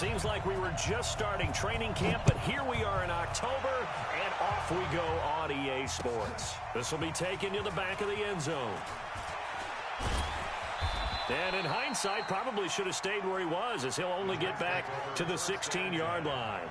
Seems like we were just starting training camp, but here we are in October, and off we go on EA Sports. This will be taken to the back of the end zone. And in hindsight, probably should have stayed where he was, as he'll only get back to the 16-yard line.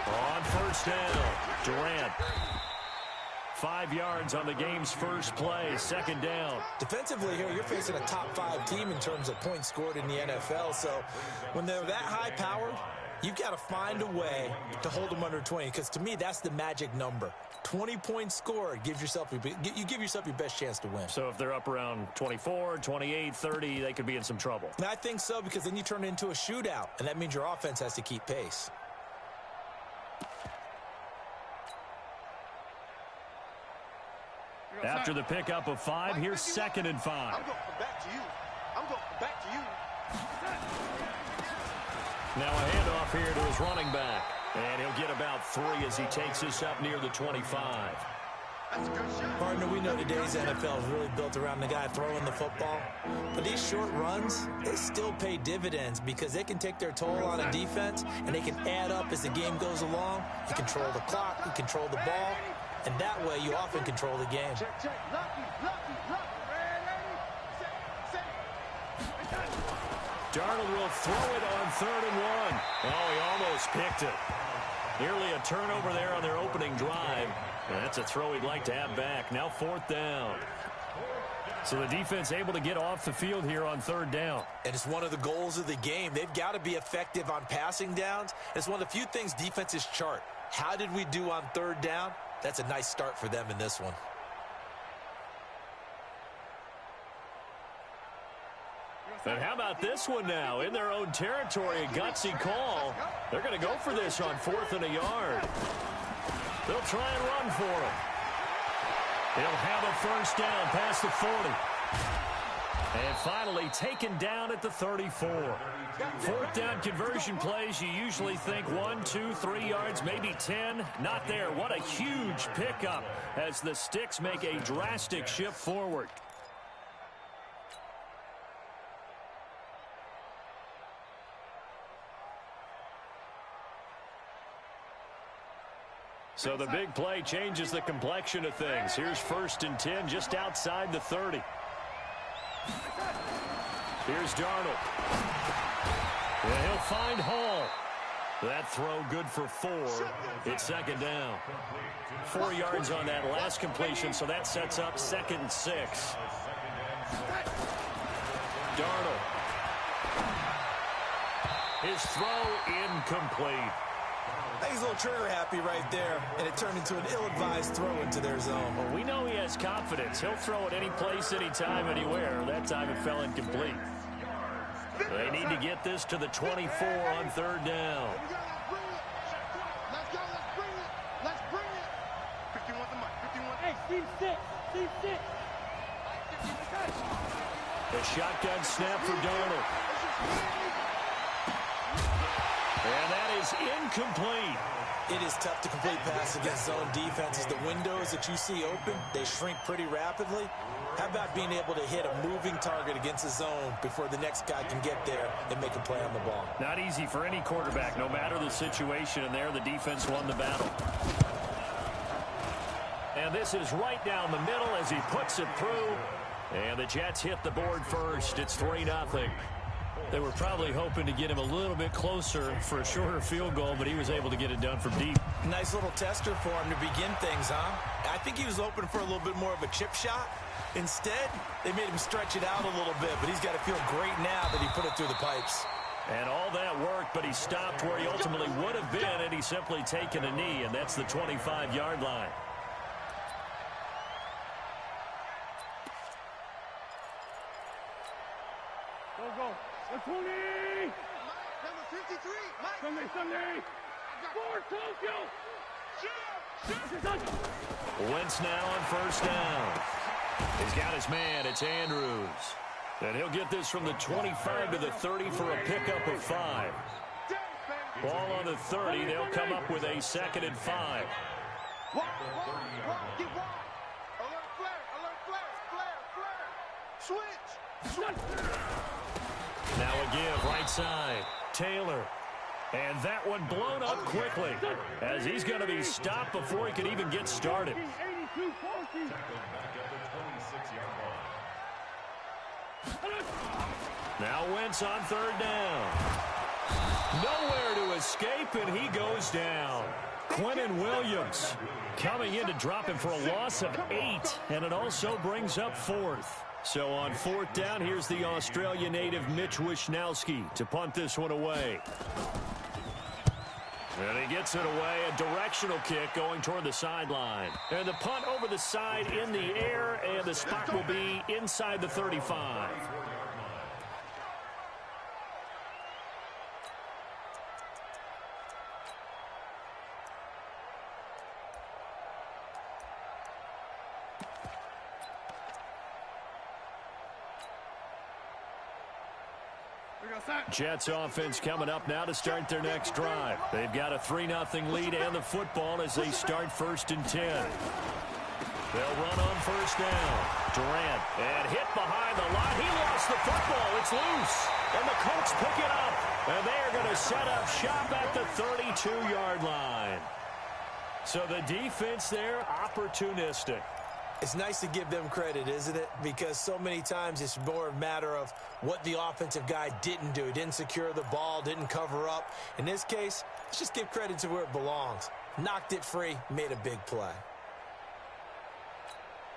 On first down, Durant. 5 yards on the game's first play, second down. Defensively here, you're facing a top-5 team in terms of points scored in the NFL. So when they're that high-powered, you've got to find a way to hold them under 20, because to me, that's the magic number. 20 points scored, you give yourself your best chance to win. So if they're up around 24, 28, 30, they could be in some trouble. And I think so, because then you turn it into a shootout, and that means your offense has to keep pace. After the pickup of 5, here's 2nd and 5. I'm going back to you. I'm going back to you. Now a handoff here to his running back. And he'll get about 3 as he takes this up near the 25. Partner, we know today's NFL is really built around the guy throwing the football. But these short runs, they still pay dividends because they can take their toll on a defense, and they can add up as the game goes along. You control the clock, you control the ball, and that way you often control the game. Darnold will throw it on 3rd and 1. Oh, he almost picked it. Nearly a turnover there on their opening drive. And that's a throw he'd like to have back. Now 4th down. So the defense able to get off the field here on 3rd down. And it's one of the goals of the game. They've got to be effective on passing downs. It's one of the few things defenses chart. How did we do on 3rd down? That's a nice start for them in this one. And how about this one now? In their own territory, a gutsy call. They're going to go for this on 4th and a yard. They'll try and run for it. He'll have a first down past the 40. And finally taken down at the 34. 4th down conversion plays, you usually think 1, 2, 3 yards, maybe 10. Not there. What a huge pickup as the Sticks make a drastic shift forward. So the big play changes the complexion of things. Here's 1st and 10 just outside the 30. Here's Darnold. And he'll find Hall. That throw good for 4. It's 2nd down. 4 yards on that last completion, so that sets up 2nd and 6. Darnold. His throw incomplete. He's a little trigger happy right there, and it turned into an ill-advised throw into their zone. Well, we know he has confidence. He'll throw it any place, anytime, anywhere. That time it fell incomplete. They need to get this to the 24 on 3rd down. Let's bring it. 51 the mic. 51. Hey, Steve 6. Steve 6. A shotgun snap for Darnold. And that is incomplete. It is tough to complete pass against zone defenses. The windows that you see open, they shrink pretty rapidly. How about being able to hit a moving target against a zone before the next guy can get there and make a play on the ball? Not easy for any quarterback, no matter the situation. And there, the defense won the battle. And this is right down the middle as he puts it through. And the Jets hit the board first. It's 3-0. They were probably hoping to get him a little bit closer for a shorter field goal, but he was able to get it done from deep. Nice little tester for him to begin things, huh? I think he was open for a little bit more of a chip shot. Instead, they made him stretch it out a little bit, but he's got to feel great now that he put it through the pipes. And all that worked, but he stopped where he ultimately would have been, and he's simply taken a knee, and that's the 25-yard line. Go, go. 20. Number 53, Mike. Sunday. For Tokyo. Wentz now on first down. He's got his man. It's Andrews. And he'll get this from the 25 to the 30 for a pickup of 5. Ball on the 30. They'll come up with a 2nd and 5. Walk, get wide. Alert flare. Switch. Now a give, right side. Taylor. And that one blown up quickly as he's going to be stopped before he can even get started. Now Wentz on 3rd down. Nowhere to escape, and he goes down. Quentin Williams coming in to drop him for a loss of 8, and it also brings up 4th. So on 4th down, here's the Australia native Mitch Wishnowsky to punt this one away. And he gets it away, a directional kick going toward the sideline. And the punt over the side in the air, and the spot will be inside the 35. Jets offense coming up now to start their next drive. They've got a 3-0 lead and the football as they start 1st and 10. They'll run on 1st down. Durant, and hit behind the line. He lost the football. It's loose. And the Colts pick it up. And they are going to set up shop at the 32-yard line. So the defense there, opportunistic. It's nice to give them credit, isn't it? Because so many times it's more a matter of what the offensive guy didn't do. He didn't secure the ball, didn't cover up. In this case, let's just give credit to where it belongs. Knocked it free, made a big play.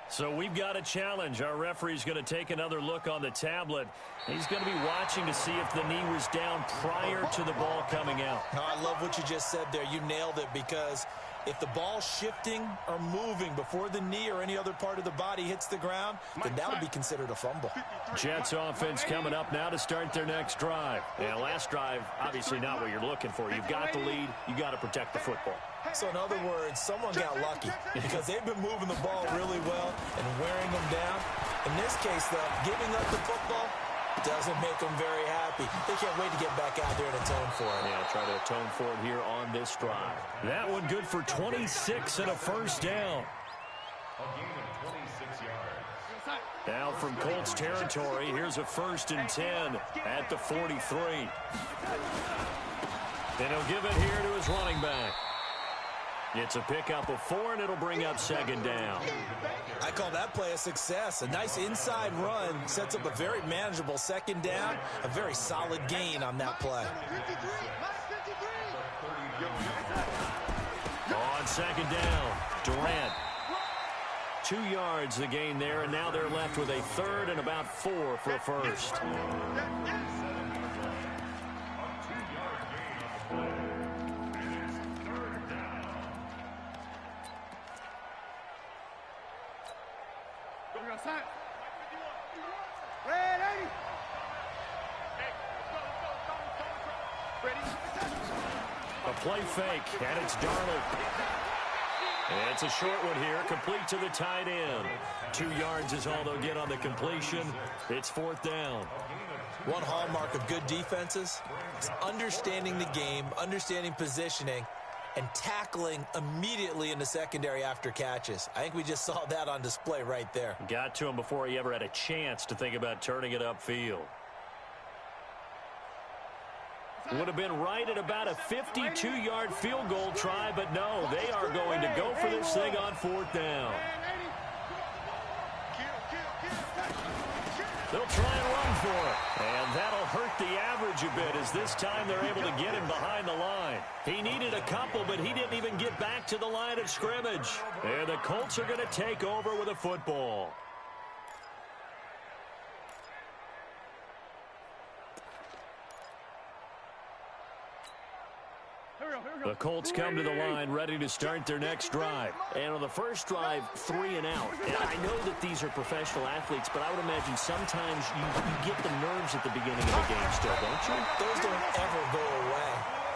So we've got a challenge. Our referee's going to take another look on the tablet. He's going to be watching to see if the knee was down prior to the ball coming out. I love what you just said there. You nailed it, because if the ball's shifting or moving before the knee or any other part of the body hits the ground, then that would be considered a fumble. Jets offense coming up now to start their next drive. And last drive, obviously not what you're looking for. You've got the lead. You got to protect the football. So in other words, someone got lucky because they've been moving the ball really well and wearing them down. In this case, though, giving up the football doesn't make them very happy. They can't wait to get back out there and atone for it. Yeah, try to atone for it here on this drive. That one good for 26 and a 1st down. Now from Colts territory, here's a 1st and 10 at the 43. And he'll give it here to his running back. It's a pickup of 4, and it'll bring up 2nd down. I call that play a success. A nice inside run sets up a very manageable 2nd down. A very solid gain on that play. On 2nd down, Durant. 2 yards the gain there, and now they're left with a 3rd and about 4 for a 1st. A play fake, and it's Darnold. And it's a short one here, complete to the tight end. 2 yards is all they'll get on the completion. It's 4th down. One hallmark of good defenses is understanding the game, understanding positioning, and tackling immediately in the secondary after catches. I think we just saw that on display right there. Got to him before he ever had a chance to think about turning it upfield. Would have been right at about a 52-yard field goal try, but no, they are going to go for this thing on 4th down. They'll try and run for it, and that'll hurt the average a bit as this time they're able to get him behind the line. He needed a couple, but he didn't even get back to the line of scrimmage. And the Colts are going to take over with a football. The Colts come to the line ready to start their next drive. And on the first drive, 3 and out. And I know that these are professional athletes, but I would imagine sometimes you get the nerves at the beginning of the game still, don't you? Those don't ever go away.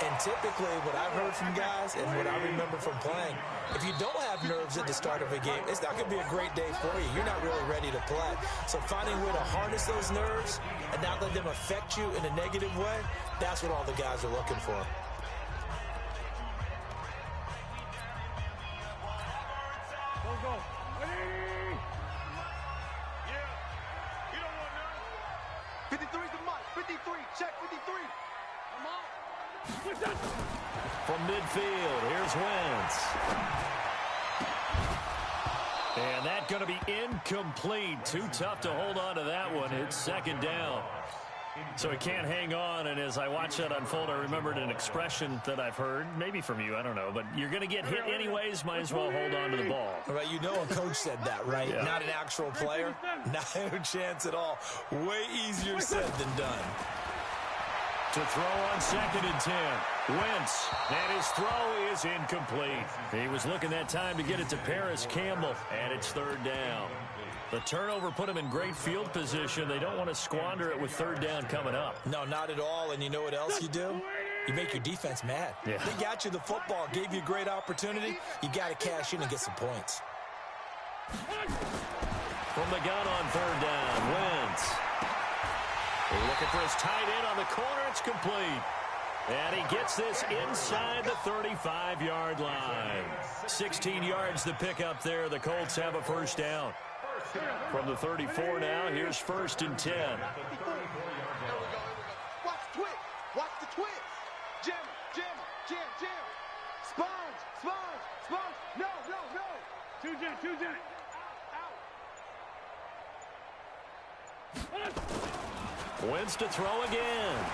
And typically what I've heard from guys and what I remember from playing, if you don't have nerves at the start of a game, it's not going to be a great day for you. You're not really ready to play. So finding a way to harness those nerves and not let them affect you in a negative way, that's what all the guys are looking for. Go. Ready? Yeah. You don't want none. 53's the mark. 53. Check 53. Come on. From midfield, here's Wentz. And that's going to be incomplete. Too tough to hold on to that one. It's second down. So he can't hang on, and as I watch that unfold, I remembered an expression that I've heard, maybe from you, I don't know, but you're going to get hit anyways, might as well hold on to the ball. All right, you know a coach said that, right? Yeah. Not an actual player. No chance at all. Way easier said than done. To throw on 2nd and 10. Wentz, and his throw is incomplete. He was looking that time to get it to Paris Campbell, and it's 3rd down. The turnover put him in great field position. They don't want to squander it with 3rd down coming up. No, not at all. And you know what else you do? You make your defense mad. Yeah. They got you the football, gave you a great opportunity. You got to cash in and get some points. From the gun on 3rd down, Wentz. Looking for his tight end on the corner. It's complete. And he gets this inside the 35-yard line. 16 yards to pick up there. The Colts have a 1st down. From the 34 now, here's 1st and 10. Watch twist. Watch the twist. Jam. Sponge. No. Two jet. Wentz to throw again.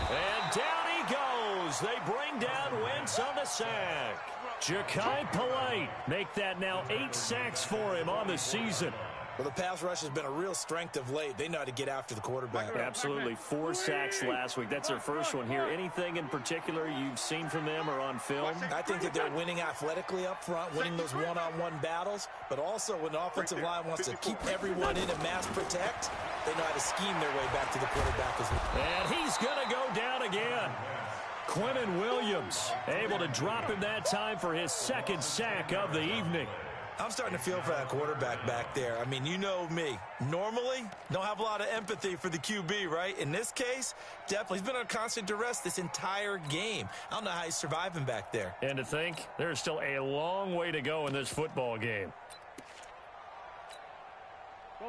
And down he goes. They bring down Wentz on the sack. Ja'Kai Polite make that now 8 sacks for him on the season. Well, the pass rush has been a real strength of late. They know how to get after the quarterback. Absolutely. 4 sacks last week. That's their first one here. Anything in particular you've seen from them or on film? I think that they're winning athletically up front, winning those one-on-one battles, but also when the offensive line wants to keep everyone in and mass protect, they know how to scheme their way back to the quarterback as well. And he's going to go down again. Quinnen Williams able to drop him that time for his 2nd sack of the evening. I'm starting to feel for that quarterback back there. I mean, you know me. Normally, don't have a lot of empathy for the QB, right? In this case, definitely. He's been on constant duress this entire game. I don't know how he's surviving back there. And to think, there's still a long way to go in this football game.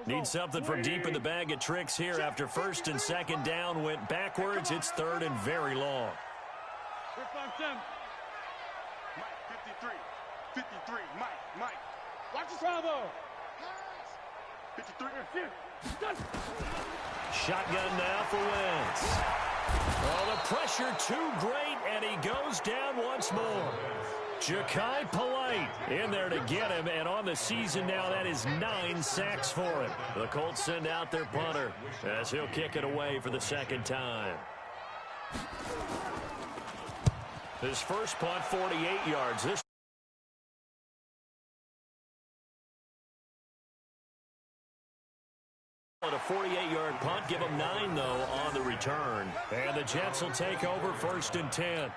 Need something from deep in the bag of tricks here after 1st and 2nd down went backwards. It's 3rd and very long. Mike, 53, Mike. Watch the Bravo. 53. Shotgun now for Wentz. Oh, the pressure too great, and he goes down once more. Ja'Kai Polite in there to get him, and on the season now, that is 9 sacks for him. The Colts send out their punter as he'll kick it away for the 2nd time. His first punt, 48 yards. This a 48-yard punt, give them 9, though, on the return. And the Jets will take over 1st and 10.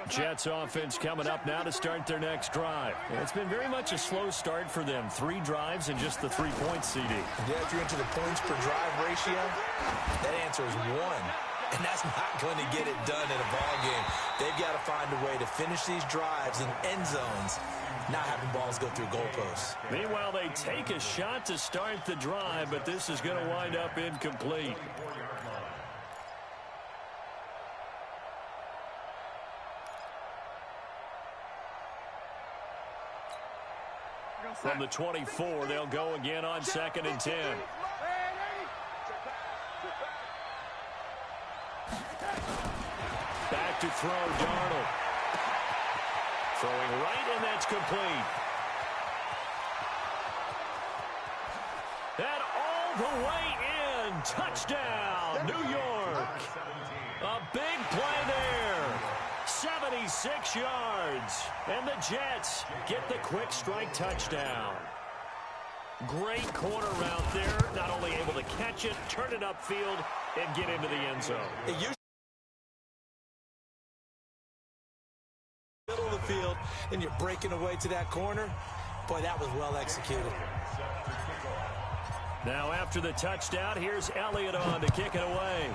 Jets offense coming up now to start their next drive. It's been very much a slow start for them. 3 drives and just the 3 points, CD. Yeah, if you're into the points per drive ratio, that answer is 1. And that's not going to get it done in a ball game. They've got to find a way to finish these drives in end zones, not having balls go through goalposts. Meanwhile, they take a shot to start the drive, but this is going to wind up incomplete. From the 24, they'll go again on 2nd and 10. Back to throw, Darnold. Throwing right, and that's complete. And all the way in. Touchdown, New York. A big play there. 76 yards. And the Jets get the quick strike touchdown. Great corner route there. Not only able to catch it, turn it upfield, and get into the end zone. Middle of the field, and you're breaking away to that corner. Boy, that was well executed. Now after the touchdown, here's Elliott on to kick it away.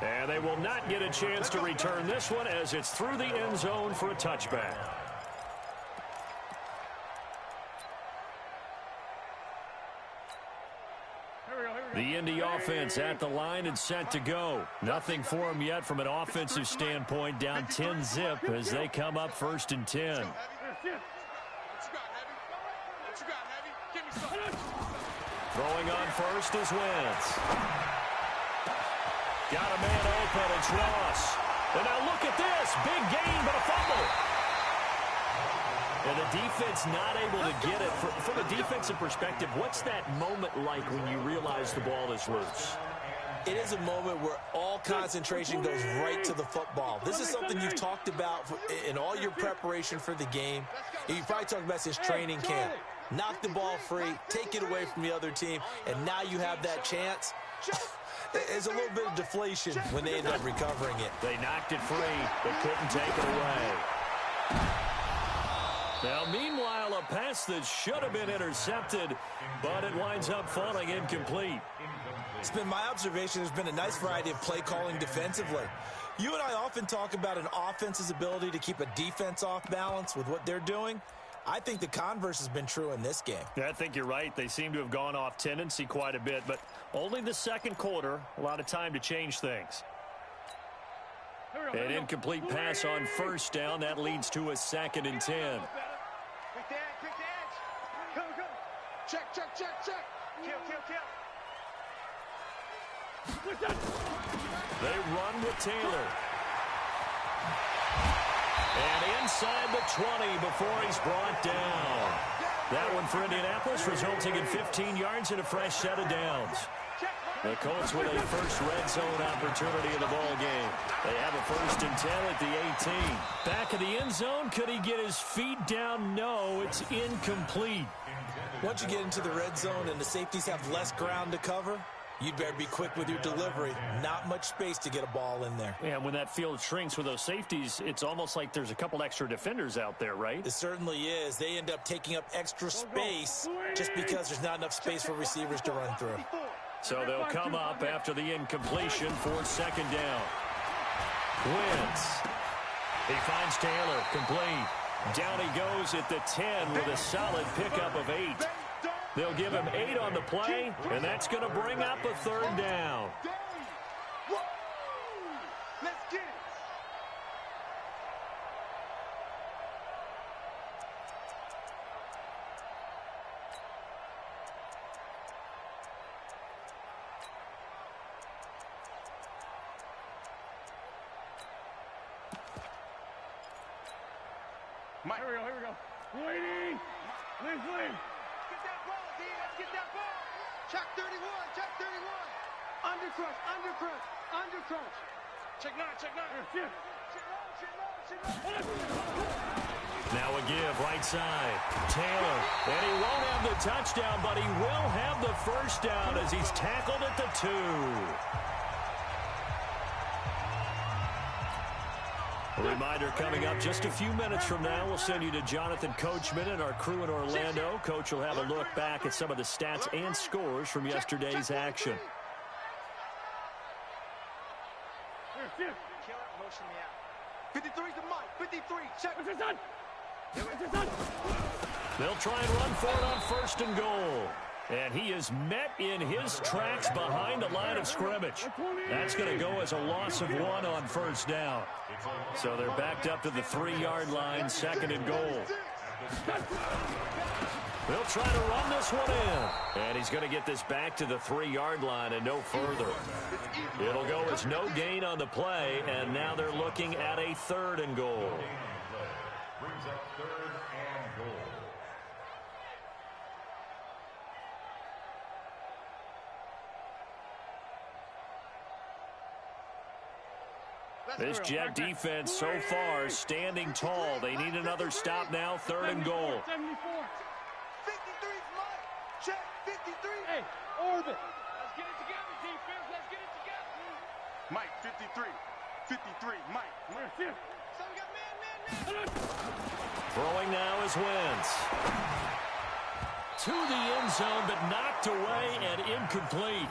And they will not get a chance to return this one as it's through the end zone for a touchback. The Indy offense at the line and set to go. Nothing for them yet from an offensive standpoint, down 10-zip as they come up 1st and 10. Throwing on first is Wentz. Got a man open, it's Ross. And now look at this, big gain but a fumble. And the defense not able to get it. From a defensive perspective, what's that moment like when you realize the ball is loose? It is a moment where all concentration goes right to the football. This is something you've talked about in all your preparation for the game. You probably talked about since training camp. Knock the ball free, take it away from the other team, and now you have that chance. There's a little bit of deflation when they end up recovering it. They knocked it free, but couldn't take it away. Now, meanwhile, a pass that should have been intercepted, but it winds up falling incomplete. It's been my observation there's been a nice variety of play calling defensively. You and I often talk about an offense's ability to keep a defense off balance with what they're doing. I think the converse has been true in this game. Yeah, I think you're right. They seem to have gone off tendency quite a bit, but only the second quarter, a lot of time to change things. An incomplete pass on first down. That leads to a 2nd and 10. Quick the edge, quick the edge. Go, go. Check, check, check, check. Kill, kill, kill. They run with Taylor. And inside the 20 before he's brought down. That one for Indianapolis, resulting in 15 yards and a fresh set of downs. The Colts with a first red zone opportunity in the ball game. They have a 1st and 10 at the 18. Back of the end zone, could he get his feet down? No, it's incomplete. Once you get into the red zone and the safeties have less ground to cover, you'd better be quick with your delivery. Not much space to get a ball in there. And when that field shrinks with those safeties, it's almost like there's a couple extra defenders out there, right? It certainly is. They end up taking up extra space just because there's not enough space for receivers to run through. So they'll come up after the incompletion for 2nd down. Wentz. He finds Taylor, complete. Down he goes at the 10 with a solid pickup of 8. They'll give him 8 on the play, and that's going to bring up a 3rd down. Let's get it. Here we go. Waiting. Leave. Get that ball, D. Let's get that ball. Check 31. Check 31. Under crunch. Check 9. Shift. Now a give, right side. Taylor, and he won't have the touchdown, but he will have the 1st down as he's tackled at the 2. A reminder coming up just a few minutes from now, we'll send you to Jonathan Coachman and our crew in Orlando. Coach will have a look back at some of the stats and scores from yesterday's action. Shift. Kill it, motion me out. 53's the mic. 53. Check. What's this done? They'll try and run for it on 1st and goal. And he is met in his tracks behind the line of scrimmage. That's going to go as a loss of 1 on 1st down. So they're backed up to the 3-yard line, 2nd and goal. They'll try to run this one in. And he's going to get this back to the 3-yard line and no further. It'll go as no gain on the play, and now they're looking at a 3rd and goal. Brings up 3rd and goal. This Jet defense so far standing tall. They need another stop now, 3rd and goal. 73's Mike. Check 53. Hey, orbit. Let's get it together, defense. Let's get it together. Mike, 53. 53, Mike. So we got man. Throwing now is Wentz. To the end zone, but knocked away and incomplete.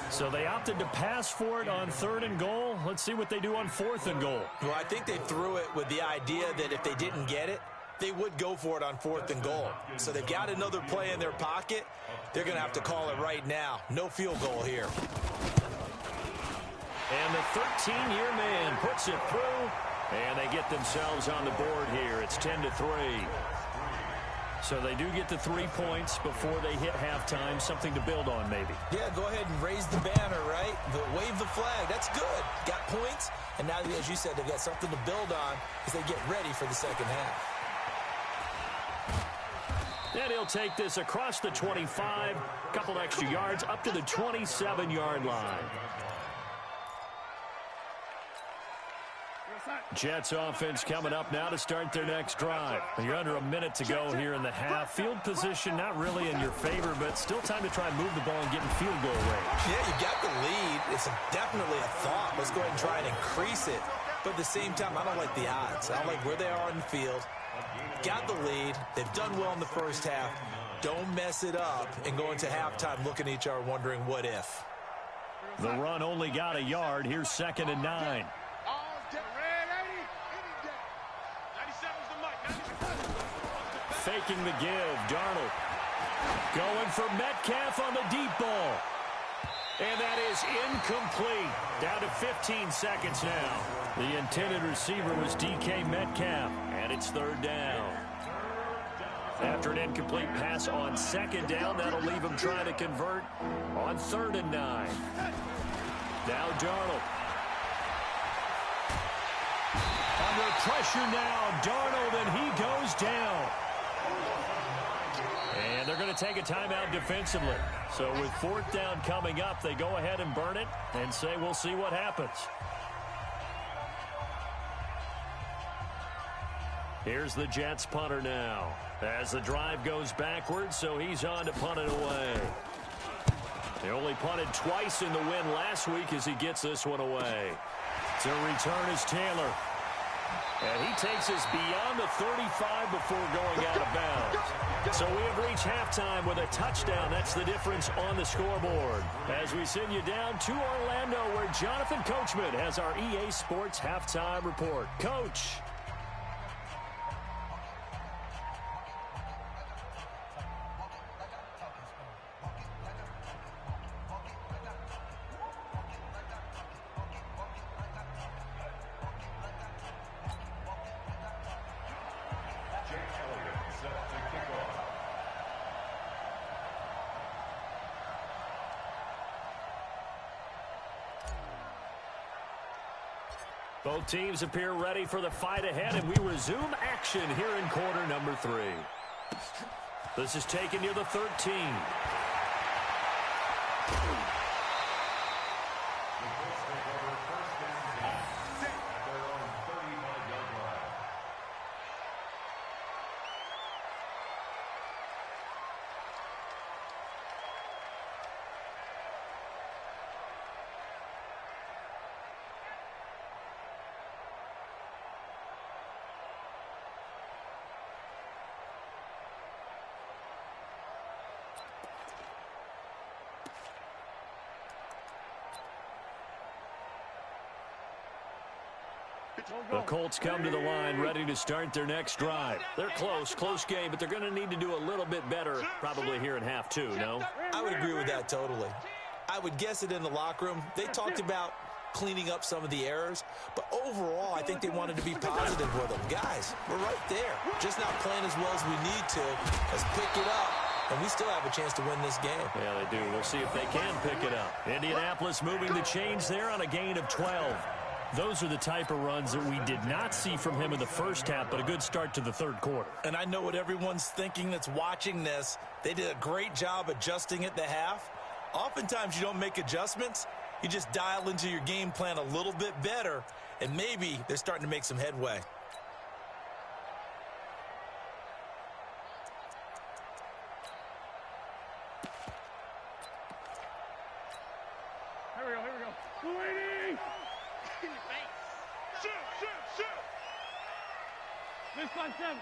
So they opted to pass for it on 3rd and goal. Let's see what they do on 4th and goal. Well, I think they threw it with the idea that if they didn't get it, they would go for it on 4th and goal. So they've got another play in their pocket. They're going to have to call it right now. No field goal here. And the 13-year man puts it through, and they get themselves on the board here. It's 10-3. So they do get the 3 points before they hit halftime, something to build on maybe. Yeah, go ahead and raise the banner, right? Wave the flag. That's good. Got points, and now, as you said, they've got something to build on as they get ready for the second half. And he'll take this across the 25, couple extra yards, up to the 27-yard line. Jets offense coming up now to start their next drive. You're under a minute to go here in the half. Field position not really in your favor, but still time to try and move the ball and get in field goal range. Yeah, you got the lead. It's definitely a thought. Let's go ahead and try and increase it. But at the same time, I don't like the odds. I don't like where they are on the field. Got the lead. They've done well in the first half. Don't mess it up and go into halftime looking at each other wondering what if. The run only got a yard. Here's 2nd and 9. Faking the give, Darnold. Going for Metcalf on the deep ball. And that is incomplete. Down to 15 seconds now. The intended receiver was DK Metcalf, and it's 3rd down. After an incomplete pass on 2nd down, that'll leave him trying to convert on 3rd and 9. Now Darnold. Under pressure now, Darnold, and he goes down. And they're going to take a timeout defensively. So with 4th down coming up, they go ahead and burn it and say we'll see what happens. Here's the Jets punter now. As the drive goes backwards, so he's on to punt it away. They only punted twice in the win last week as he gets this one away. To return is Taylor. And he takes us beyond the 35 before going out of bounds. So we have reached halftime with a touchdown. That's the difference on the scoreboard. As we send you down to Orlando, where Jonathan Coachman has our EA Sports halftime report. Coach. Both teams appear ready for the fight ahead, and we resume action here in quarter number 3. This is taken near the 13. The Colts come to the line ready to start their next drive. They're close game, but they're going to need to do a little bit better probably here in half 2, no? I would agree with that totally. I would guess it in the locker room. They talked about cleaning up some of the errors, but overall, I think they wanted to be positive with them. Guys, we're right there. Just not playing as well as we need to. Let's pick it up, and we still have a chance to win this game. Yeah, they do. We'll see if they can pick it up. Indianapolis moving the chains there on a gain of 12. Those are the type of runs that we did not see from him in the first half, but a good start to the 3rd quarter. And I know what everyone's thinking that's watching this. They did a great job adjusting at the half. Oftentimes you don't make adjustments. You just dial into your game plan a little bit better, and maybe they're starting to make some headway. Here we go. 280! Shoot! Miss on 7.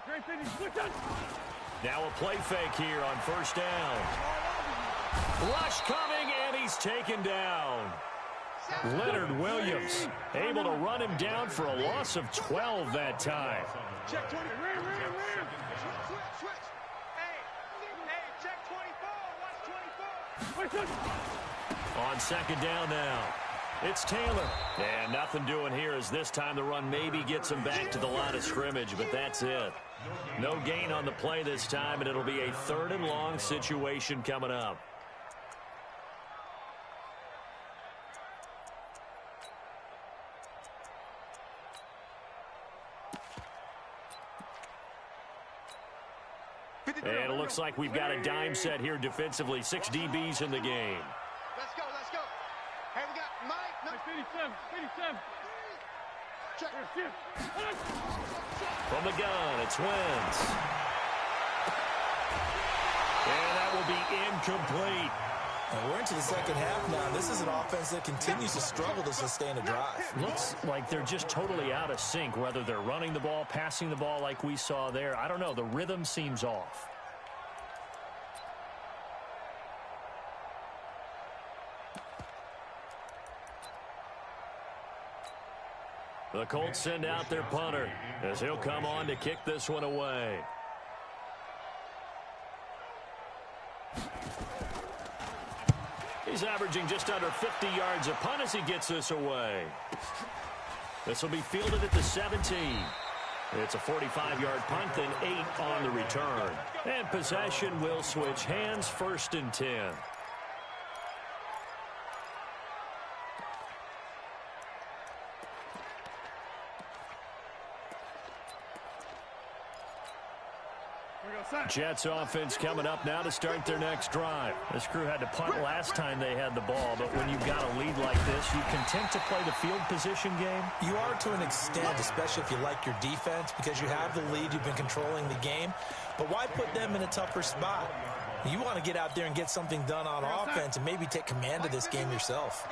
Great finish. Switch on. Now a play fake here on first down. Lush coming, and he's taken down. Leonard Williams able to run him down for a loss of 12 that time. Check 20. Ram. Switch. Hey, check 24. Watch 24. On second down now. It's Taylor. And nothing doing here as this time the run maybe gets him back to the line of scrimmage, but that's it. No gain on the play this time, and it'll be a 3rd and long situation coming up. And it looks like we've got a dime set here defensively. 6 DBs in the game. Let's go. Hey, we got Mike. 57. Check. From the gun, it's Wentz. And that will be incomplete. And we're into the second half now. This is an offense that continues to struggle to sustain a drive. Looks like they're just totally out of sync, whether they're running the ball, passing the ball like we saw there. I don't know. The rhythm seems off. The Colts send out their punter as he'll come on to kick this one away. He's averaging just under 50 yards a punt as he gets this away. This will be fielded at the 17. It's a 45-yard punt, then 8 on the return. And possession will switch hands, 1st and 10. Jets offense coming up now to start their next drive. This crew had to punt last time they had the ball, but when you've got a lead like this, you content to play the field position game? You are to an extent, especially if you like your defense, because you have the lead, you've been controlling the game. But why put them in a tougher spot? You want to get out there and get something done on offense and maybe take command of this game yourself.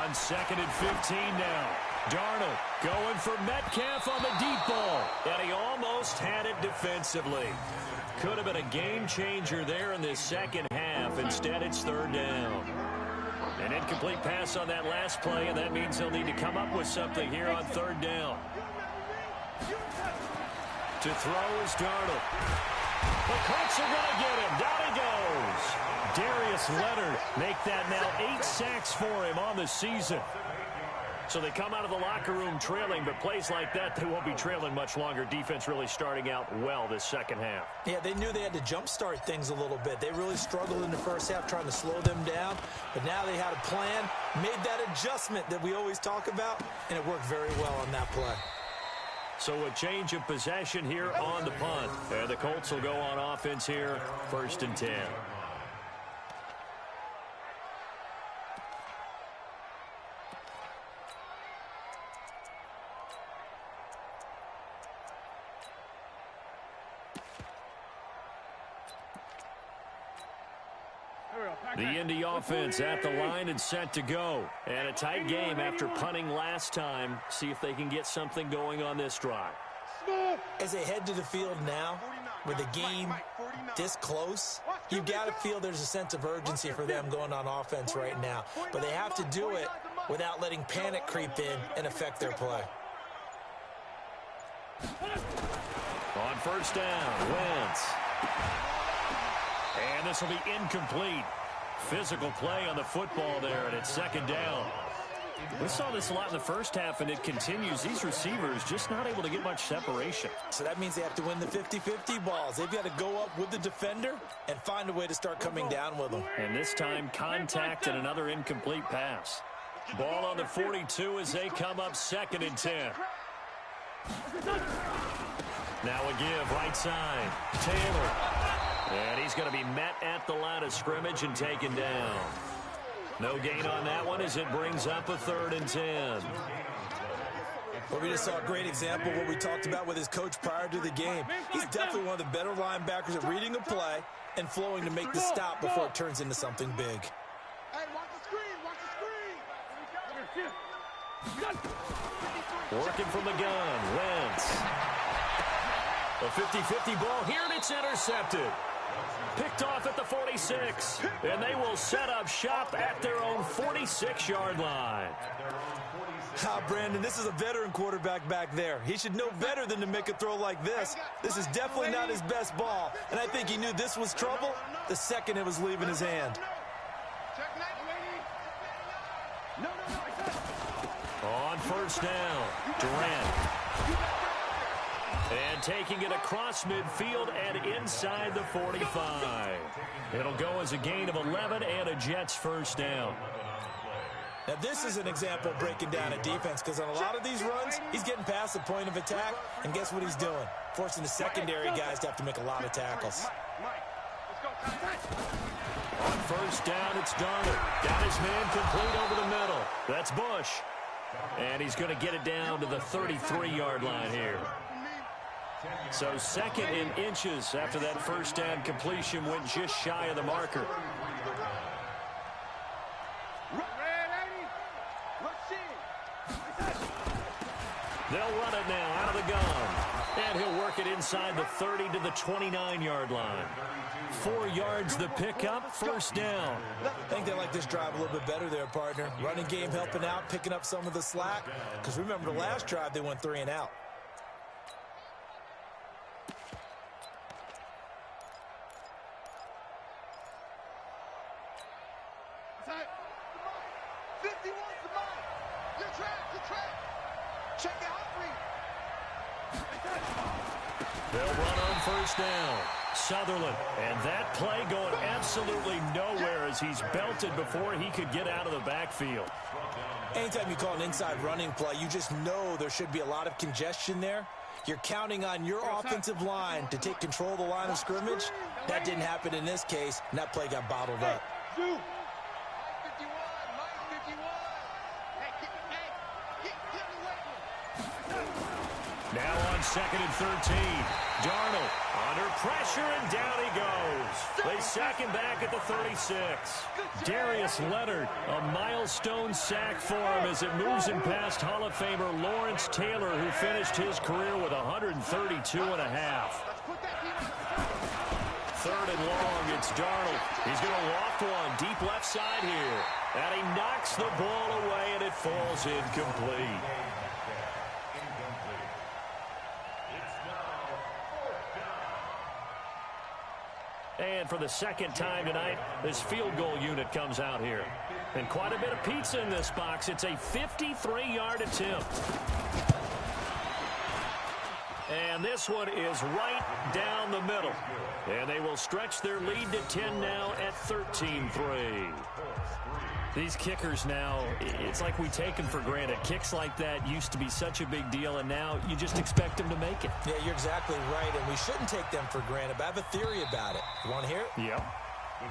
On 2nd and 15 now. Darnold going for Metcalf on the deep ball. And he almost had it defensively. Could have been a game changer there in this second half. Instead, it's 3rd down. An incomplete pass on that last play, and that means he'll need to come up with something here on 3rd down. To throw is Darnold. The Colts are going to get him. Down he goes. Darius Leonard make that now 8 sacks for him on the season. So they come out of the locker room trailing, but plays like that, they won't be trailing much longer. Defense really starting out well this second half. Yeah, they knew they had to jumpstart things a little bit. They really struggled in the first half trying to slow them down, but now they had a plan, made that adjustment that we always talk about, and it worked very well on that play. So a change of possession here on the punt. And the Colts will go on offense here, 1st and 10. The Indy offense at the line and set to go. And a tight game after punting last time. See if they can get something going on this drive. As they head to the field now, with the game this close, you've got to feel there's a sense of urgency for them going on offense right now. But they have to do it without letting panic creep in and affect their play. On 1st down, Wentz. And this will be incomplete. Physical play on the football there, and it's 2nd down. We saw this a lot in the first half, and it continues. These receivers just not able to get much separation. So that means they have to win the 50-50 balls. They've got to go up with the defender and find a way to start coming down with them. And this time, contact and another incomplete pass. Ball on the 42 as they come up 2nd and 10. Now a give, right side. Taylor. And he's going to be met at the line of scrimmage and taken down. No gain on that one as it brings up a 3rd and 10. Well, we just saw a great example of what we talked about with his coach prior to the game. He's definitely one of the better linebackers at reading a play and flowing to make the stop before it turns into something big. Hey, watch the screen, watch the screen. Working from the gun, Wentz. A 50-50 ball here, and it's intercepted. Picked off at the 46, and they will set up shop at their own 46-yard line. Brandon, this is a veteran quarterback back there. He should know better than to make a throw like this. This is definitely not his best ball, and I think he knew this was trouble the second it was leaving his hand. On first down, Durant. And taking it across midfield and inside the 45. It'll go as a gain of 11 and a Jets first down. Now, this is an example of breaking down a defense because on a lot of these runs, he's getting past the point of attack, and guess what he's doing? Forcing the secondary guys to have to make a lot of tackles. On first down, it's Darnold. Got his man complete over the middle. That's Bush. And he's going to get it down to the 33-yard line here. So 2nd in inches after that first down completion went just shy of the marker. They'll run it now out of the gun. And he'll work it inside the 30 to the 29-yard line. 4 yards the pickup, first down. I think they like this drive a little bit better there, partner. Running game helping out, picking up some of the slack. Because remember the last drive, they went 3 and out. They'll run on first down. Sutherland, and that play going absolutely nowhere as he's belted before he could get out of the backfield. Anytime you call an inside running play, you just know there should be a lot of congestion there. You're counting on your offensive line to take control of the line of scrimmage. That didn't happen in this case, and that play got bottled up. Now on 2nd and 13. Darnold under pressure, and down he goes. They sack him back at the 36. Darius Leonard, a milestone sack for him as it moves him past Hall of Famer Lawrence Taylor, who finished his career with 132 and a half. 3rd and long, it's Darnold. He's going to loft one deep left side here. And he knocks the ball away, and it falls incomplete. And for the 2nd time tonight, this field goal unit comes out here. And quite a bit of pizza in this box. It's a 53-yard attempt. And this one is right down the middle. And they will stretch their lead to 10 now at 13-3. These kickers now, it's like we take them for granted. Kicks like that used to be such a big deal, and now you just expect them to make it. Yeah, you're exactly right, and we shouldn't take them for granted, but I have a theory about it. You want to hear it? Yeah.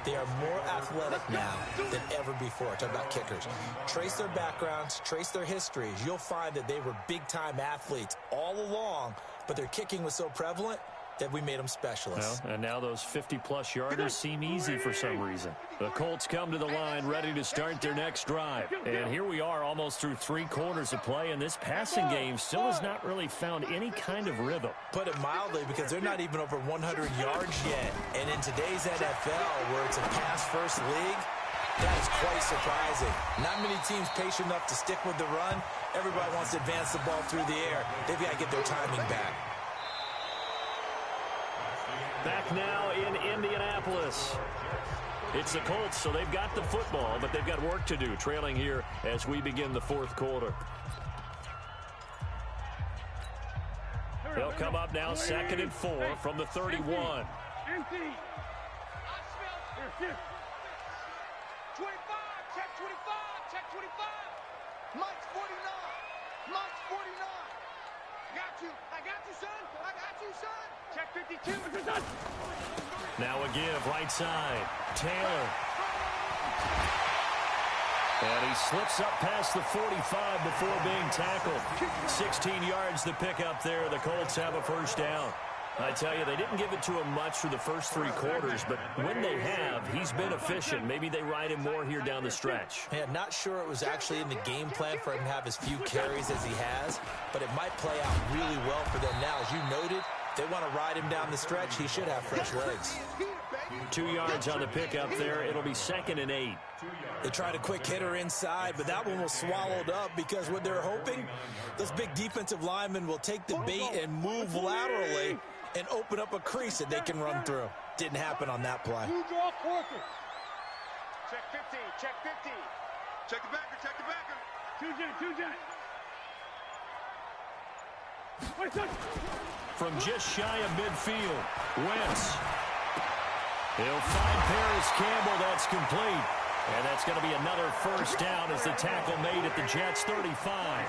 They are more athletic now than ever before. Talk about kickers. Trace their backgrounds, trace their histories. You'll find that they were big-time athletes all along, but their kicking was so prevalent that we made them specialists. Well, and now those 50-plus yarders seem easy for some reason. The Colts come to the line ready to start their next drive. And here we are almost through 3 quarters of play, and this passing game still has not really found any kind of rhythm. Put it mildly, because they're not even over 100 yards yet. And in today's NFL, where it's a pass-first league, that is quite surprising. Not many teams patient enough to stick with the run. Everybody wants to advance the ball through the air. They've got to get their timing back. Back now in Indianapolis. It's the Colts, so they've got the football, but they've got work to do, trailing here as we begin the 4th quarter. They'll come up now 2nd and 4 from the 31. 25, check 25, check 25. Mike's 49. Mike's 49. Got got you, son. I got you, son. Check 52. Now a give, right side. Taylor. And he slips up past the 45 before being tackled. 16 yards to pick up there. The Colts have a first down. I tell you, they didn't give it to him much for the first 3 quarters, but when they have, he's been efficient. Maybe they ride him more here down the stretch. Yeah, not sure it was actually in the game plan for him to have as few carries as he has, but it might play out really well for them now. As you noted, if they want to ride him down the stretch, he should have fresh legs. 2 yards on the pickup there. It'll be 2nd and 8. They tried a quick hitter inside, but that one was swallowed up because what they're hoping, those big defensive linemen will take the bait and move laterally and open up a crease that they can run through. Didn't happen on that play. Check 50. Check 50. Check the backer. Check the backer. 2-jet. From just shy of midfield, Wentz. He'll find Paris Campbell. That's complete. And that's going to be another first down as the tackle made at the Jets' 35.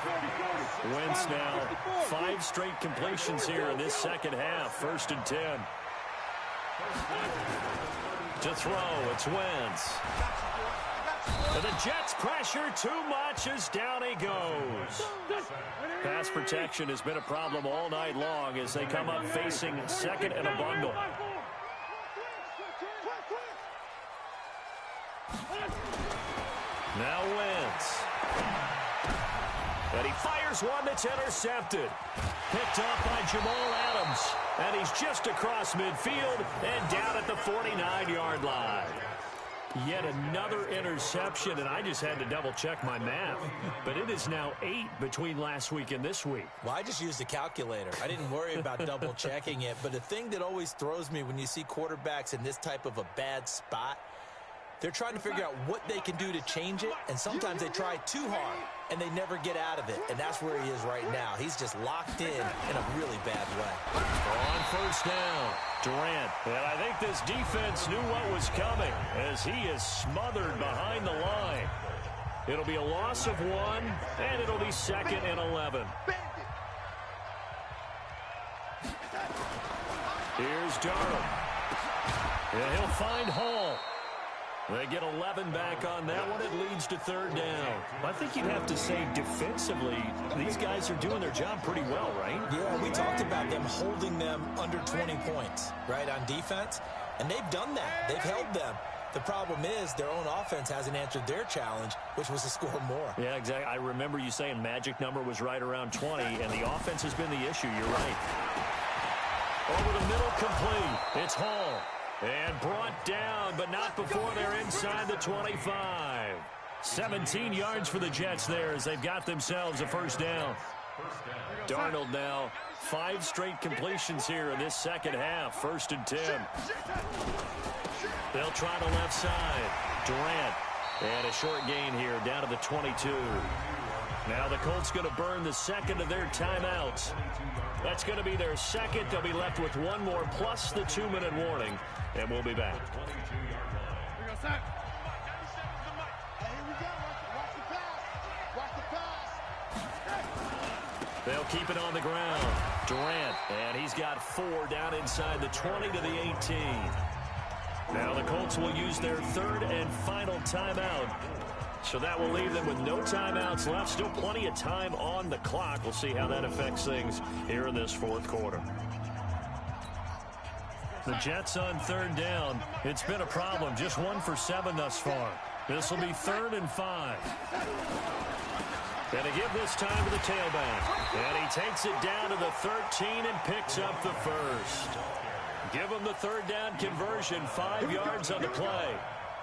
Wentz now 5 straight completions here in this second half. 1st and 10. To throw, it's Wentz. And the Jets pressure too much as down he goes. Pass protection has been a problem all night long as they come up facing 2nd and a bundle. Now Wentz. And he fires one that's intercepted. Picked up by Jamal Adams. And he's just across midfield and down at the 49-yard line. Yet another interception, and I just had to double-check my math. But it is now 8 between last week and this week. Well, I just used a calculator. I didn't worry about double-checking it. But the thing that always throws me when you see quarterbacks in this type of a bad spot, they're trying to figure out what they can do to change it, and sometimes they try too hard, and they never get out of it. And that's where he is right now. He's just locked in a really bad way. On first down, Durant. And I think this defense knew what was coming as he is smothered behind the line. It'll be a loss of 1, and it'll be 2nd and 11. Here's Darnold. And he'll find Hall. They get 11 back on that one. It leads to 3rd down. I think you'd have to say defensively, these guys are doing their job pretty well, right? Yeah, we talked about them holding them under 20 points, right, on defense. And they've done that. They've held them. The problem is their own offense hasn't answered their challenge, which was to score more. Yeah, exactly. I remember you saying magic number was right around 20, and the offense has been the issue. You're right. Over the middle, complete. It's Hall. And brought down, but not before they're inside the 25. 17 yards for the Jets there as they've got themselves a first down. Darnold now 5 straight completions here in this second half. 1st and 10. They'll try the left side. Durant. And a short gain here down to the 22. Now the Colts going to burn the 2nd of their timeouts. That's going to be their 2nd. They'll be left with 1 more plus the 2-minute warning. And we'll be back. They'll keep it on the ground. Durant, and he's got 4 down inside the 20 to the 18. Now the Colts will use their 3rd and final timeout. So that will leave them with no timeouts left. Still plenty of time on the clock. We'll see how that affects things here in this 4th quarter. The Jets on 3rd down. It's been a problem. Just 1 for 7 thus far. This will be 3rd and 5. And to give this time to the tailback. And he takes it down to the 13 and picks up the first. Give him the 3rd down conversion. 5 yards on the play.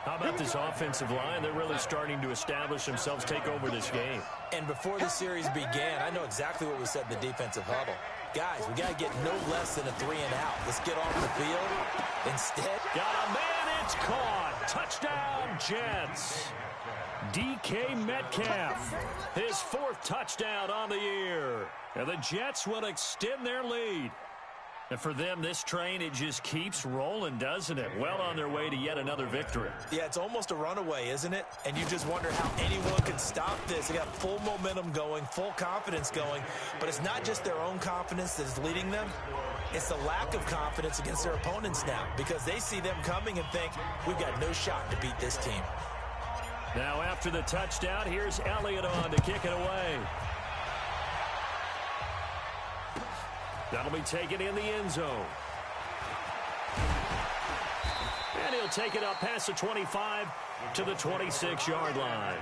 How about this offensive line? They're really starting to establish themselves, take over this game. And before the series began, I know exactly what was said in the defensive huddle. Guys, we got to get no less than a 3 and out. Let's get off the field. Instead, got a man, it's caught. Touchdown, Jets. DK Metcalf, his 4th touchdown on the year. And the Jets will extend their lead. And for them, this train, it just keeps rolling, doesn't it? Well on their way to yet another victory. Yeah, it's almost a runaway, isn't it? And you just wonder how anyone could stop this. They got full momentum going, full confidence going. But it's not just their own confidence that is leading them. It's the lack of confidence against their opponents now, because they see them coming and think, we've got no shot to beat this team. Now after the touchdown, here's Elliott on to kick it away. That'll be taken in the end zone. And he'll take it up past the 25 to the 26-yard line.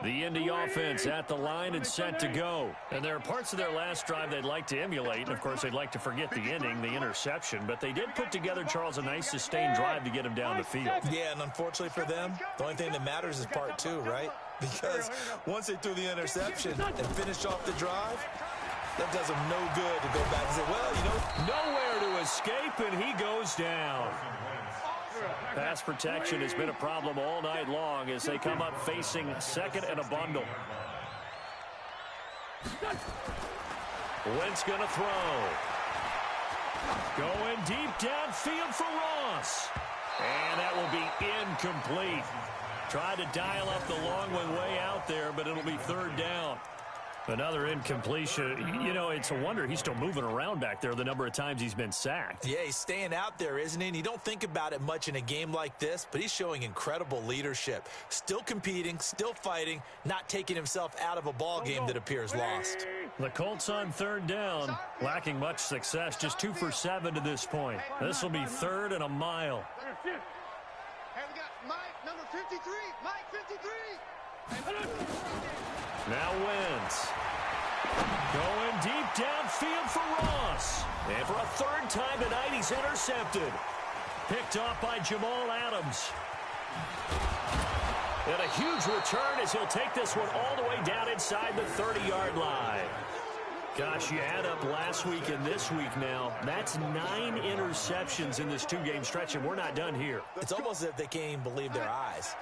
The Indy offense at the line and set to go. And there are parts of their last drive they'd like to emulate. And, of course, they'd like to forget the ending, the interception. But they did put together, Charles, a nice sustained drive to get him down the field. Yeah, and unfortunately for them, the only thing that matters is part two, right? Because once they threw the interception and finished off the drive, that does them no good to go back and say, well, you know. Nowhere to escape, and he goes down. Pass protection has been a problem all night long as they come up facing second and a bundle. Wentz going to throw. Going deep downfield for Ross. And that will be incomplete. Tried to dial up the long one way out there, but it'll be third down. Another incompletion. You know, it's a wonder he's still moving around back there the number of times he's been sacked. Yeah, he's staying out there, isn't he? And you don't think about it much in a game like this, but he's showing incredible leadership. Still competing, still fighting, not taking himself out of a ball game that appears lost. The Colts on third down, lacking much success, just 2 for 7 to this point. This will be third and a mile. Hey, we got Mike, number 53. Mike, 53. Now Wentz. Going deep downfield for Ross. And for a third time tonight, he's intercepted. Picked off by Jamal Adams. And a huge return as he'll take this one all the way down inside the 30-yard line. Gosh, you add up last week and this week now. That's 9 interceptions in this 2-game stretch, and we're not done here. It's almost as if they can't even believe their eyes.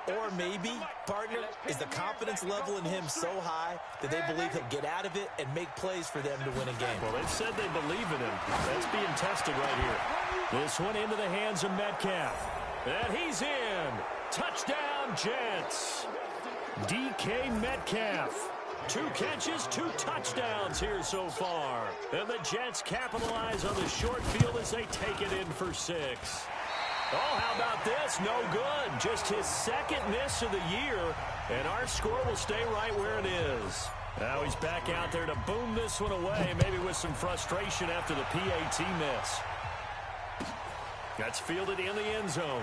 Or maybe, partner, is the confidence level in him so high that they believe he'll get out of it and make plays for them to win a game. Well, they've said they believe in him. That's being tested right here. This one into the hands of Metcalf. And he's in. Touchdown, Jets. DK Metcalf. 2 catches, 2 touchdowns here so far. And the Jets capitalize on the short field as they take it in for 6. Oh, how about this? No good. Just his second miss of the year, and our score will stay right where it is. Now he's back out there to boom this one away, maybe with some frustration after the PAT miss. That's fielded in the end zone.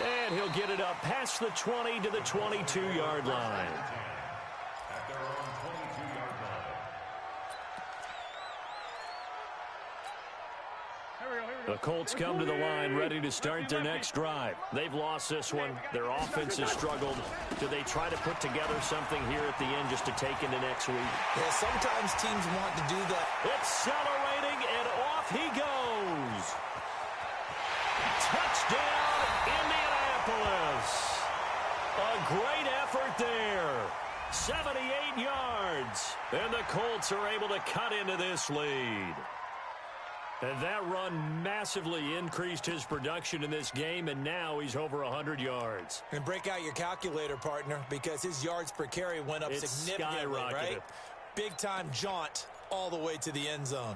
And he'll get it up past the 20 to the 22-yard line. The Colts come to the line ready to start their next drive. They've lost this one. Their offense has struggled. Do they try to put together something here at the end just to take into next week? Yeah, sometimes teams want to do that. Accelerating, and off he goes. Touchdown, Indianapolis. A great effort there. 78 yards. And the Colts are able to cut into this lead. And that run massively increased his production in this game, and now he's over 100 yards. And break out your calculator, partner, because his yards per carry went up significantly, right? Big-time jaunt all the way to the end zone.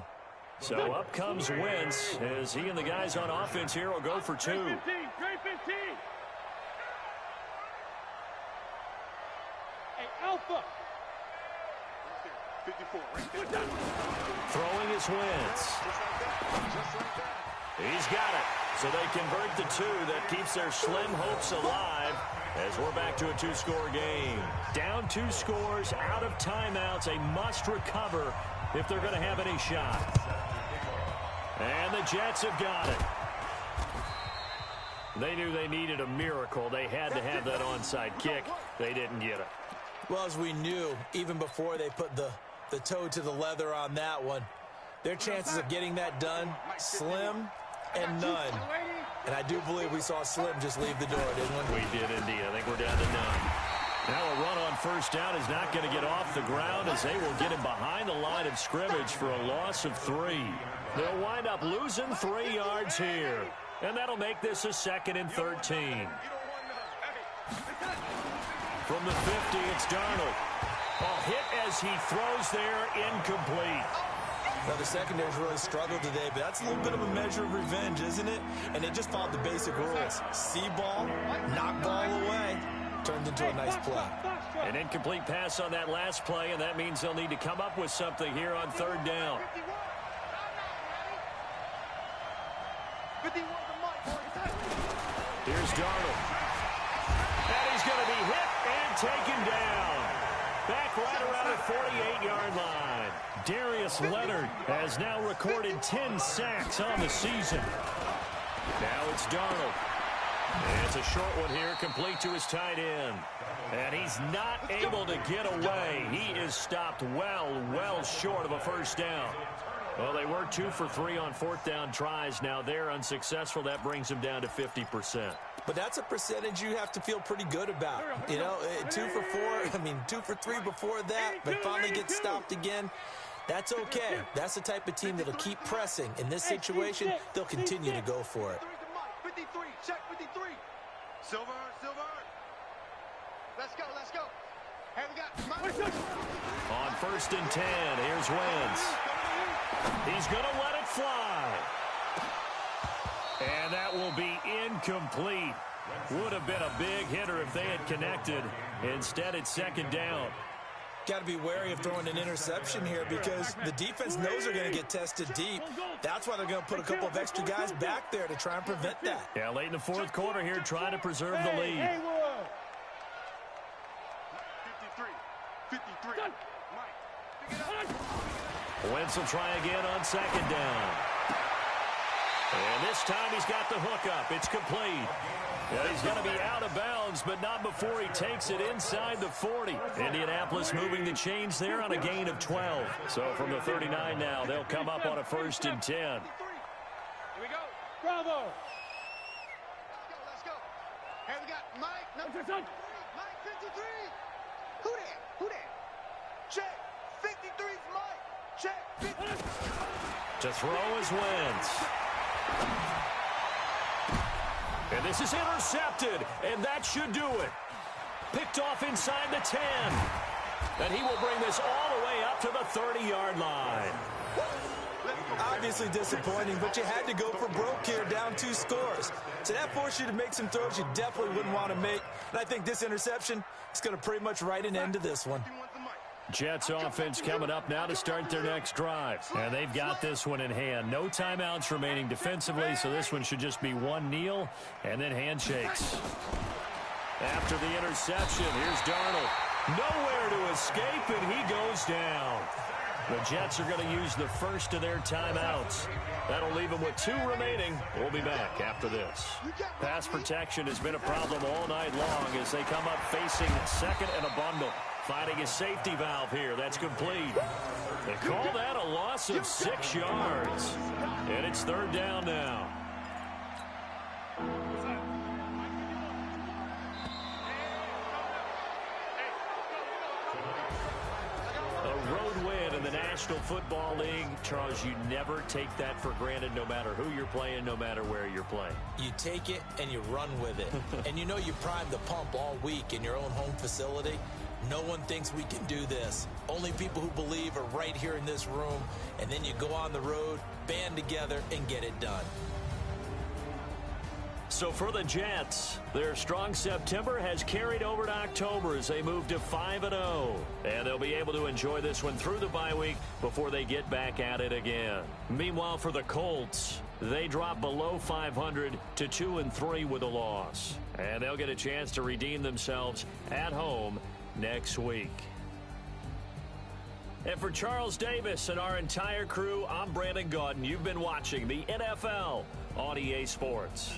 So up comes Wentz as he and the guys on offense here will go for 2. Trey 15. Hey, Alpha. 54, right there. Throwing is Wentz. He's got it. So they convert the 2. That keeps their slim hopes alive as we're back to a 2-score game. Down 2 scores, out of timeouts. A must recover if they're going to have any shot. And the Jets have got it. They knew they needed a miracle. They had to have that onside kick. They didn't get it. Well, as we knew, even before they put the toe to the leather on that one, their chances of getting that done, slim and none. And I do believe we saw Slim just leave the door, didn't we? We did indeed. I think we're down to none. Now a run on first down is not going to get off the ground as they will get him behind the line of scrimmage for a loss of 3. They'll wind up losing 3 yards here. And that'll make this a 2nd and 13. From the 50, it's Darnold. A hit as he throws there, incomplete. Now, the secondary's really struggled today, but that's a little bit of a measure of revenge, isn't it? And they just followed the basic rules. See ball, knock ball away. Turned into a nice play. An incomplete pass on that last play, and that means they'll need to come up with something here on 3rd down. Here's Darnold. And he's going to be hit and taken down. Back right around the 48-yard line. Darius Leonard has now recorded 10 sacks on the season. Now it's Darnold. And it's a short one here, complete to his tight end. And he's not able to get away. He is stopped well short of a first down. Well, they were 2 for 3 on 4th down tries. Now they're unsuccessful. That brings them down to 50%. But that's a percentage you have to feel pretty good about. You know, 2 for 2 for 3 before that, but finally get stopped again. That's okay. That's the type of team that'll keep pressing. In this situation, they'll continue to go for it. 53, check 53. Silver. Let's go. Hey, we got on 1st and 10, here's Wentz. He's going to let it fly. And that will be incomplete. Would have been a big hitter if they had connected. Instead, it's 2nd down. Got to be wary of throwing an interception here because the defense knows they're going to get tested deep. That's why they're going to put a couple of extra guys back there to try and prevent that. Yeah, late in the 4th quarter here, trying to preserve the lead. 53. Wentz will try again on 2nd down. And this time he's got the hook up. It's complete. Yeah, he's going to be out of bounds, but not before he takes it inside the 40. Indianapolis moving the chains there on a gain of 12. So from the 39 now, they'll come up on a 1st and 10. Here we go. Bravo. Let's go. Hey, we got Mike. Number 53. Mike 53. Who that? Check. 53's Mike. Check. 53. To throw is Wentz. And this is intercepted, and that should do it. Picked off inside the 10. And he will bring this all the way up to the 30-yard line. Obviously disappointing, but you had to go for broke here, down 2 scores. So that forced you to make some throws you definitely wouldn't want to make. And I think this interception is going to pretty much write an end to this one. Jets offense coming up now to start their next drive. And they've got this one in hand. No timeouts remaining defensively, so this one should just be one kneel and then handshakes. After the interception, here's Darnold. Nowhere to escape, and he goes down. The Jets are going to use the first of their timeouts. That'll leave them with 2 remaining. We'll be back after this. Pass protection has been a problem all night long as they come up facing 2nd and a bundle. Finding a safety valve here. That's complete. They call that a loss of 6 yards. And it's 3rd down now. A road win in the National Football League. Charles, you never take that for granted no matter who you're playing, no matter where you're playing. You take it and you run with it. And you know you primed the pump all week in your own home facility. No one thinks we can do this. Only people who believe are right here in this room. And then you go on the road, band together, and get it done. So for the Jets, their strong September has carried over to October as they move to 5-0. And they'll be able to enjoy this one through the bye week before they get back at it again. Meanwhile, for the Colts, they drop below 500 to 2-3 with a loss. And they'll get a chance to redeem themselves at home next week. And for Charles Davis and our entire crew, I'm Brandon Gaudin. You've been watching the NFL on EA Sports.